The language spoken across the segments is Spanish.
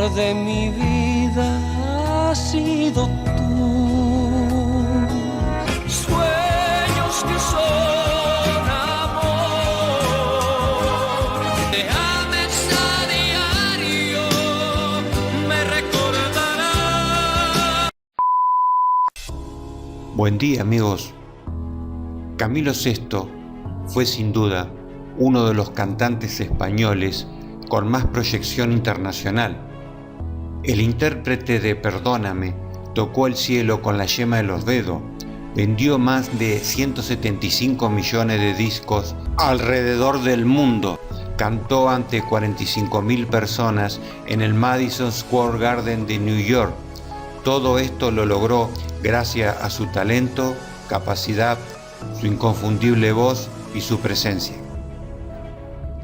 amor de mi vida has sido tú. Sueños que son amor, te ames a diario, me recordarás. Buen día, amigos. Camilo VI fue sin duda uno de los cantantes españoles con más proyección internacional. El intérprete de Perdóname tocó el cielo con la yema de los dedos, vendió más de 175 millones de discos alrededor del mundo, cantó ante 45.000 personas en el Madison Square Garden de New York. Todo esto lo logró gracias a su talento, capacidad, su inconfundible voz y su presencia.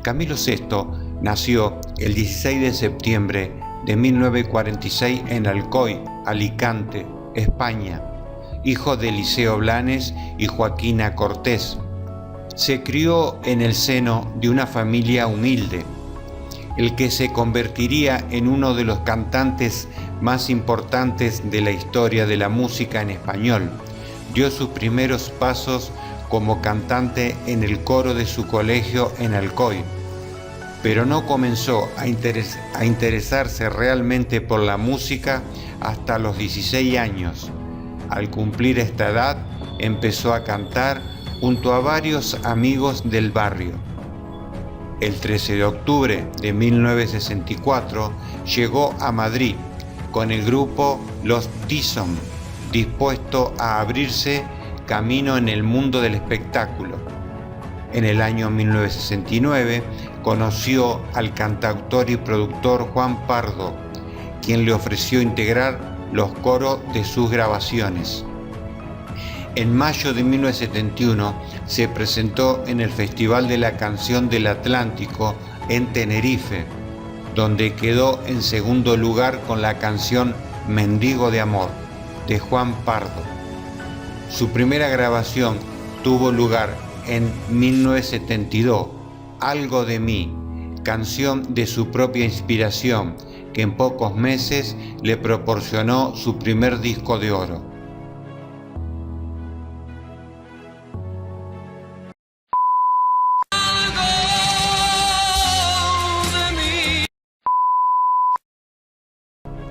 Camilo VI nació el 16 de septiembre de 1946 en Alcoy, Alicante, España, hijo de Eliseo Blanes y Joaquina Cortés. Se crió en el seno de una familia humilde. El que se convertiría en uno de los cantantes más importantes de la historia de la música en español, dio sus primeros pasos como cantante en el coro de su colegio en Alcoy, pero no comenzó a interesarse realmente por la música hasta los 16 años. Al cumplir esta edad, empezó a cantar junto a varios amigos del barrio. El 13 de octubre de 1964 llegó a Madrid con el grupo Los Tyson, dispuesto a abrirse camino en el mundo del espectáculo. En el año 1969 conoció al cantautor y productor Juan Pardo, quien le ofreció integrar los coros de sus grabaciones. En mayo de 1971 se presentó en el Festival de la Canción del Atlántico en Tenerife, donde quedó en segundo lugar con la canción Mendigo de Amor, de Juan Pardo. Su primera grabación tuvo lugar en 1972, Algo de mí, canción de su propia inspiración, que en pocos meses le proporcionó su primer disco de oro.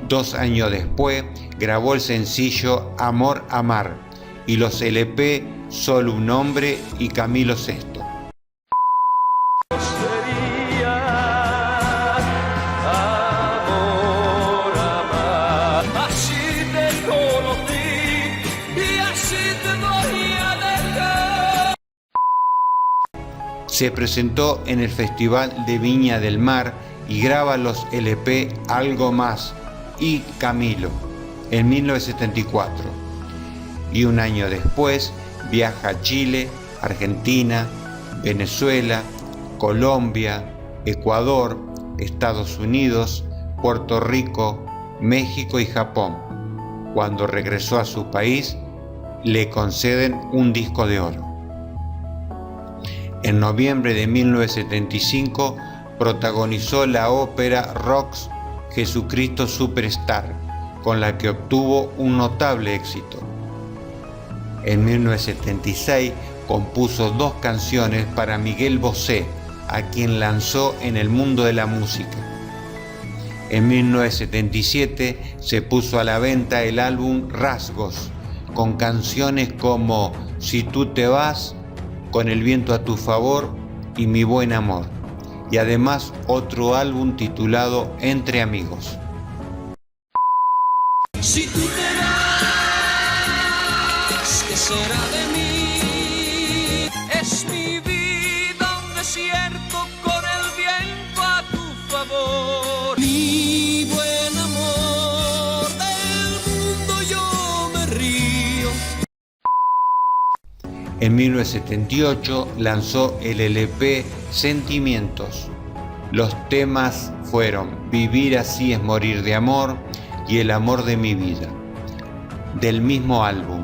Dos años después grabó el sencillo Amor Amar y los LP Solo un hombre y Camilo VI. Se presentó en el Festival de Viña del Mar y graba los LP Algo Más y Camilo en 1974. Y un año después viaja a Chile, Argentina, Venezuela, Colombia, Ecuador, Estados Unidos, Puerto Rico, México y Japón. Cuando regresó a su país, le conceden un disco de oro. En noviembre de 1975 protagonizó la ópera Rox Jesucristo Superstar, con la que obtuvo un notable éxito. En 1976 compuso dos canciones para Miguel Bosé, a quien lanzó en el mundo de la música. En 1977 se puso a la venta el álbum Rasgos, con canciones como Si tú te vas, Con el viento a tu favor y Mi buen amor, y además otro álbum titulado Entre amigos. Si tú te vas, ¿qué será de mí? Es mi vida un desierto con el viento a tu favor. Mi buen amor, del mundo yo me río. En 1978 lanzó el LP Sentimientos. Los temas fueron Vivir así es morir de amor y El amor de mi vida. Del mismo álbum,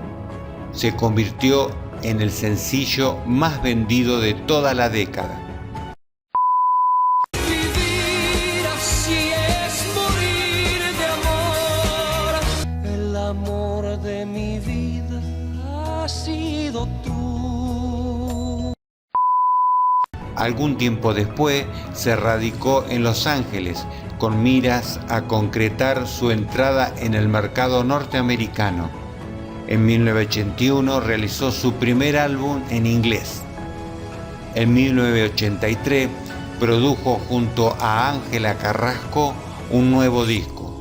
se convirtió en el sencillo más vendido de toda la década. Vivir así es morir Algún tiempo después se radicó en Los Ángeles con miras a concretar su entrada en el mercado norteamericano. En 1981 realizó su primer álbum en inglés. En 1983 produjo junto a Ángela Carrasco un nuevo disco.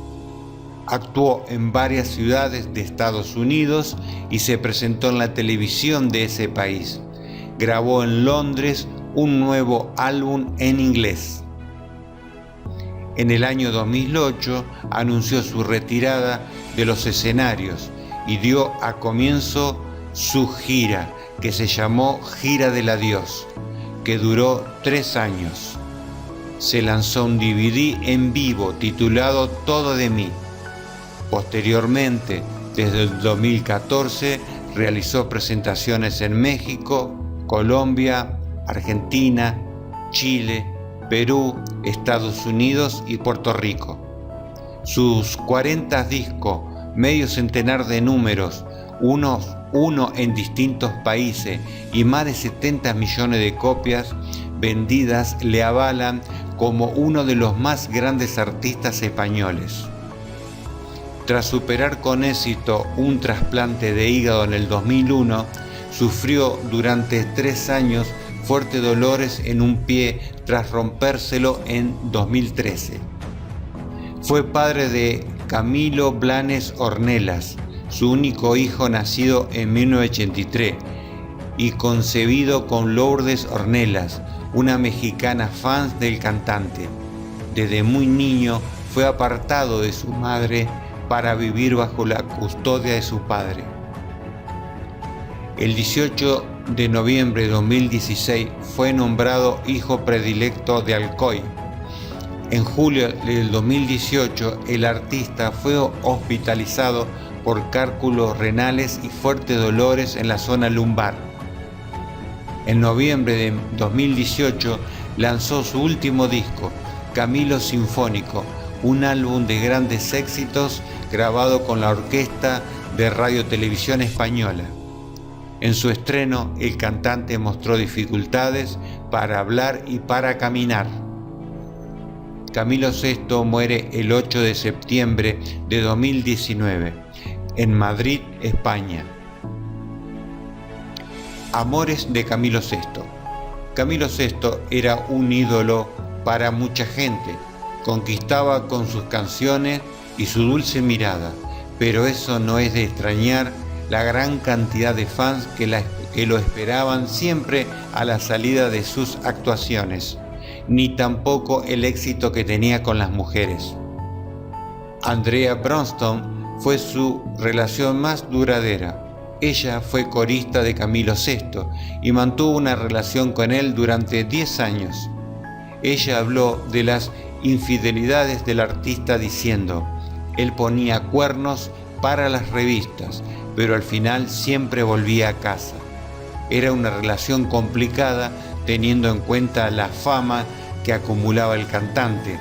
Actuó en varias ciudades de Estados Unidos y se presentó en la televisión de ese país. Grabó en Londres un nuevo álbum en inglés. En el año 2008 anunció su retirada de los escenarios y dio a comienzo su gira, que se llamó Gira del Adiós, que duró 3 años. Se lanzó un DVD en vivo titulado Todo de mí. Posteriormente, desde el 2014, realizó presentaciones en México, Colombia, Argentina, Chile, Perú, Estados Unidos y Puerto Rico. Sus 40 discos, medio centenar de números, uno en distintos países y más de 70 millones de copias vendidas le avalan como uno de los más grandes artistas españoles. Tras superar con éxito un trasplante de hígado en el 2001, sufrió durante 3 años fuertes dolores en un pie tras rompérselo en 2013. Fue padre de Camilo Blanes Ornelas, su único hijo nacido en 1983, y concebido con Lourdes Ornelas, una mexicana fan del cantante. Desde muy niño fue apartado de su madre para vivir bajo la custodia de su padre. El 18 de noviembre de 2016 fue nombrado hijo predilecto de Alcoy. En julio del 2018 el artista fue hospitalizado por cálculos renales y fuertes dolores en la zona lumbar. En noviembre de 2018 lanzó su último disco, Camilo Sinfónico, un álbum de grandes éxitos grabado con la Orquesta de Radio Televisión Española. En su estreno, el cantante mostró dificultades para hablar y para caminar. Camilo VI muere el 8 de septiembre de 2019 en Madrid, España. Amores de Camilo VI. Camilo VI era un ídolo para mucha gente. Conquistaba con sus canciones y su dulce mirada, pero eso no es de extrañar la gran cantidad de fans que lo esperaban siempre a la salida de sus actuaciones, ni tampoco el éxito que tenía con las mujeres. Andrea Bronston fue su relación más duradera. Ella fue corista de Camilo VI y mantuvo una relación con él durante 10 años. Ella habló de las infidelidades del artista diciendo: él ponía cuernos para las revistas, pero al final siempre volvía a casa. Era una relación complicada teniendo en cuenta la fama que acumulaba el cantante.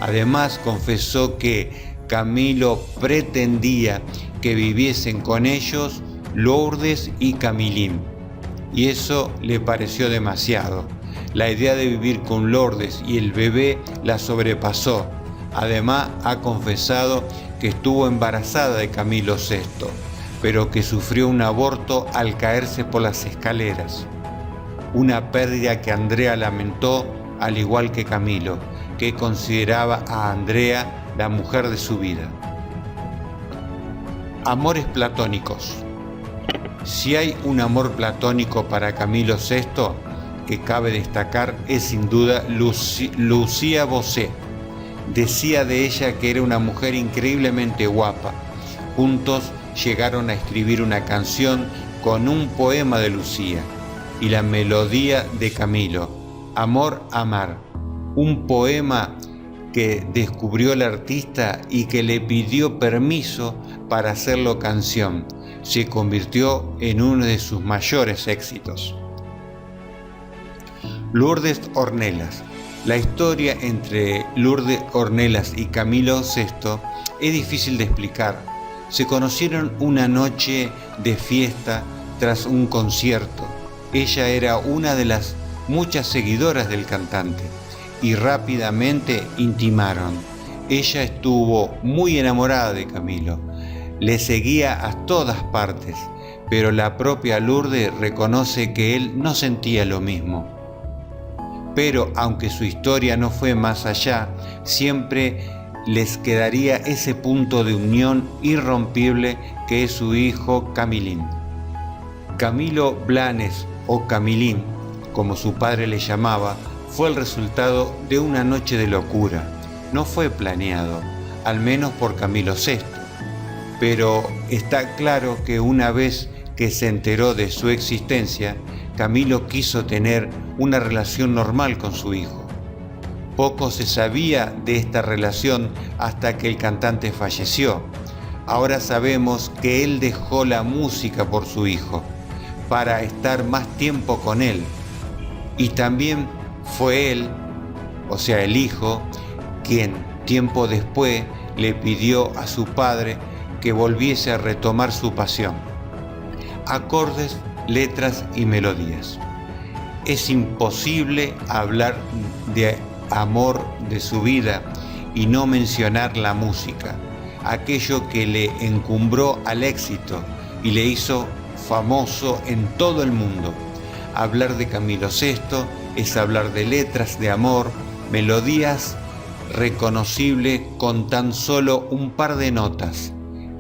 Además, confesó que Camilo pretendía que viviesen con ellos Lourdes y Camilín, y eso le pareció demasiado. La idea de vivir con Lourdes y el bebé la sobrepasó. Además, ha confesado que estuvo embarazada de Camilo VI, pero que sufrió un aborto al caerse por las escaleras. Una pérdida que Andrea lamentó, al igual que Camilo, que consideraba a Andrea la mujer de su vida. Amores platónicos. Si hay un amor platónico para Camilo VI que cabe destacar, es sin duda Lucía Bosé. Decía de ella que era una mujer increíblemente guapa. Juntos llegaron a escribir una canción con un poema de Lucía y la melodía de Camilo, Amor, Amar, un poema que descubrió el artista y que le pidió permiso para hacerlo canción. Se convirtió en uno de sus mayores éxitos. Lourdes Ornelas. La historia entre Lourdes Ornelas y Camilo VI es difícil de explicar. Se conocieron una noche de fiesta tras un concierto. Ella era una de las muchas seguidoras del cantante y rápidamente intimaron. Ella estuvo muy enamorada de Camilo, le seguía a todas partes, pero la propia Lourdes reconoce que él no sentía lo mismo. Pero aunque su historia no fue más allá, siempre les quedaría ese punto de unión irrompible que es su hijo Camilín. Camilo Blanes, o Camilín, como su padre le llamaba, fue el resultado de una noche de locura. No fue planeado, al menos por Camilo VI, pero está claro que una vez que se enteró de su existencia, Camilo quiso tener una relación normal con su hijo. Poco se sabía de esta relación hasta que el cantante falleció. Ahora sabemos que él dejó la música por su hijo, para estar más tiempo con él. Y también fue él, o sea el hijo, quien tiempo después le pidió a su padre que volviese a retomar su pasión. Acordes, letras y melodías. Es imposible hablar de amor de su vida y no mencionar la música, aquello que le encumbró al éxito y le hizo famoso en todo el mundo. Hablar de Camilo VI es hablar de letras de amor, melodías reconocibles con tan solo un par de notas,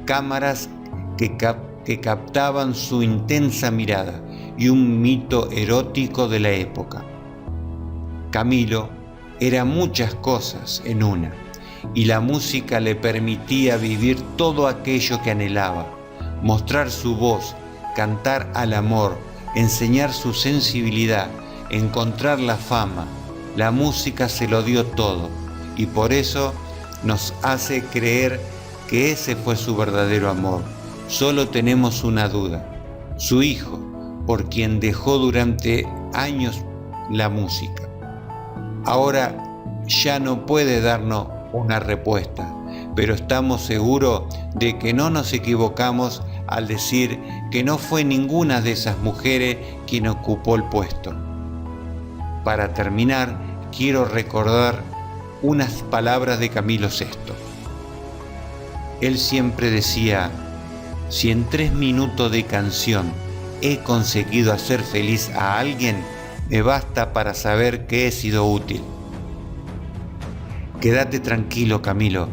cámaras que captaban su intensa mirada y un mito erótico de la época. Camilo era muchas cosas en una, y la música le permitía vivir todo aquello que anhelaba, mostrar su voz, cantar al amor, enseñar su sensibilidad, encontrar la fama. La música se lo dio todo, y por eso nos hace creer que ese fue su verdadero amor. Solo tenemos una duda: su hijo, por quien dejó durante años la música. Ahora ya no puede darnos una respuesta, pero estamos seguros de que no nos equivocamos al decir que no fue ninguna de esas mujeres quien ocupó el puesto. Para terminar, quiero recordar unas palabras de Camilo VI. Él siempre decía: si en 3 minutos de canción he conseguido hacer feliz a alguien, me basta para saber que he sido útil. Quédate tranquilo, Camilo.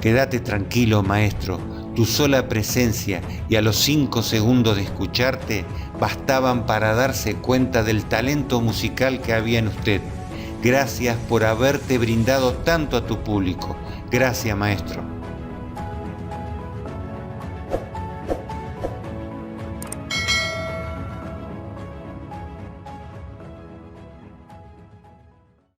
Quédate tranquilo, maestro. Tu sola presencia y a los 5 segundos de escucharte bastaban para darse cuenta del talento musical que había en usted. Gracias por haberte brindado tanto a tu público. Gracias, maestro.